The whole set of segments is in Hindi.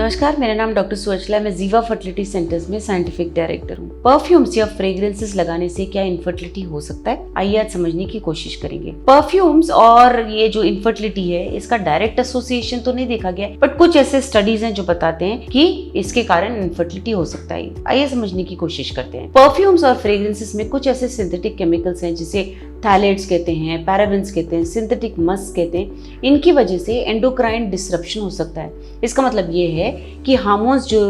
नमस्कार, मेरा नाम डॉक्टर सुअचला, मैं जीवा फर्टिलिटी सेंटर्स में साइंटिफिक डायरेक्टर हूँ। परफ्यूम्स या फ्रेग्रेंसेस लगाने से क्या इनफर्टिलिटी हो सकता है, आइए आज समझने की कोशिश करेंगे। परफ्यूम्स और ये जो इनफर्टिलिटी है, इसका डायरेक्ट एसोसिएशन तो नहीं देखा गया, बट कुछ ऐसे स्टडीज हैं जो बताते हैं कि इसके कारण इनफर्टिलिटी हो सकता है। आइए समझने की कोशिश करते हैं। परफ्यूम्स और फ्रेग्रेंसेस में कुछ ऐसे सिंथेटिक केमिकल्स हैं जिसे थैलेट्स कहते हैं, पैराबेन्स कहते हैं, सिंथेटिक मस्क कहते हैं। इनकी वजह से एंडोक्राइन डिसरप्शन हो सकता है। इसका मतलब ये है कि हार्मोन्स जो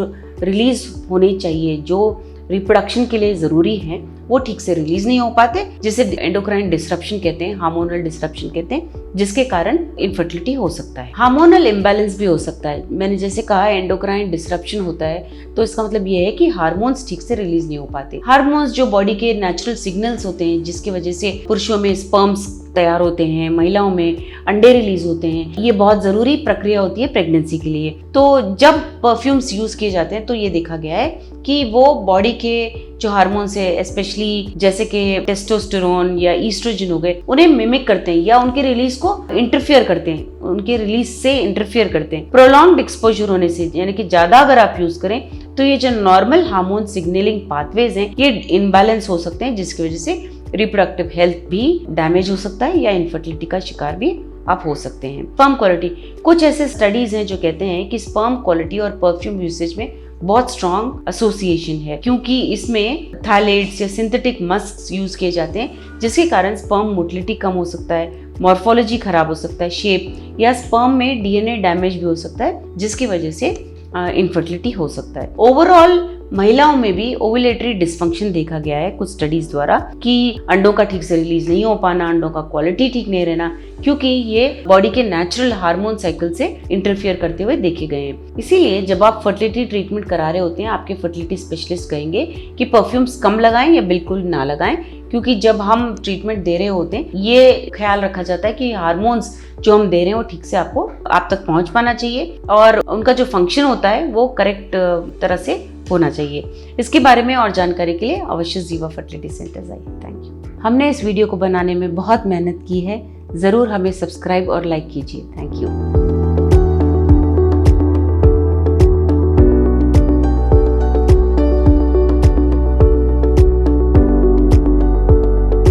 रिलीज होने चाहिए, जो रिप्रोडक्शन के लिए जरूरी हैं, वो ठीक से रिलीज नहीं हो पाते, जिसे एंडोक्राइन डिसरप्शन कहते हैं, हार्मोनल डिसरप्शन कहते हैं, जिसके कारण इनफर्टिलिटी हो सकता है। हार्मोनल इम्बैलेंस भी हो सकता है। मैंने जैसे कहा एंडोक्राइन डिसरप्शन होता है, तो इसका मतलब ये है कि हार्मोन्स ठीक से रिलीज नहीं हो पाते। हार्मोन्स जो बॉडी के नेचुरल सिग्नल्स होते हैं, जिसकी वजह से पुरुषों में स्पर्म्स तैयार होते हैं, महिलाओं में अंडे रिलीज होते हैं, ये बहुत जरूरी प्रक्रिया होती है प्रेगनेंसी के लिए। तो जब परफ्यूम्स यूज किए जाते हैं तो ये देखा गया है कि वो बॉडी के जो हार्मोन्स है, स्पेशली जैसे कि टेस्टोस्टेरोन या ईस्ट्रोजन हो गए, उन्हें मिमिक करते हैं या उनके रिलीज को इंटरफियर करते हैं, उनके रिलीज से इंटरफियर करते हैं। प्रोलॉन्ग्ड एक्सपोजर होने से, यानी कि ज्यादा अगर आप यूज करें तो ये जो नॉर्मल हार्मोन सिग्नलिंग पाथवेज हैं, ये इनबैलेंस हो सकते हैं, जिसकी वजह से रिप्रोडक्टिव हेल्थ भी डैमेज हो सकता है या इनफर्टिलिटी का शिकार भी आप हो सकते हैं। स्पर्म क्वालिटी, कुछ ऐसे स्टडीज हैं जो कहते हैं कि स्पर्म क्वालिटी और परफ्यूम यूसेज में बहुत स्ट्रॉन्ग एसोसिएशन है, क्योंकि इसमें थैलेट्स या सिंथेटिक मस्क यूज किए जाते हैं, जिसके कारण स्पर्म मोटिलिटी कम हो सकता है, मॉर्फोलॉजी खराब हो सकता है, शेप या स्पर्म में डीएनए डैमेज भी हो सकता है, जिसकी वजह से इनफर्टिलिटी हो सकता है। ओवरऑल महिलाओं में भी ओव्यूलेटरी डिसफंक्शन देखा गया है कुछ स्टडीज द्वारा, कि अंडों का ठीक से रिलीज नहीं हो पाना, अंडों का क्वालिटी ठीक नहीं रहना, क्योंकि ये बॉडी के नेचुरल हार्मोन साइकिल से इंटरफियर करते हुए देखे गए हैं। इसीलिए जब आप फर्टिलिटी ट्रीटमेंट करा रहे होते हैं, आपके फर्टिलिटी स्पेशलिस्ट कहेंगे कि परफ्यूम्स कम लगाएं या बिल्कुल ना लगाएं, क्योंकि जब हम ट्रीटमेंट दे रहे होते हैं, ये ख्याल रखा जाता है कि हार्मोन्स जो हम दे रहे हैं वो ठीक से आप तक पहुंच पाना चाहिए और उनका जो फंक्शन होता है वो करेक्ट तरह से होना चाहिए। इसके बारे में और जानकारी के लिए अवश्य जीवा फर्टिलिटी सेंटर्स आइए। Thank you. हमने इस वीडियो को बनाने में बहुत मेहनत की है, जरूर हमें सब्सक्राइब और लाइक कीजिए। Thank you.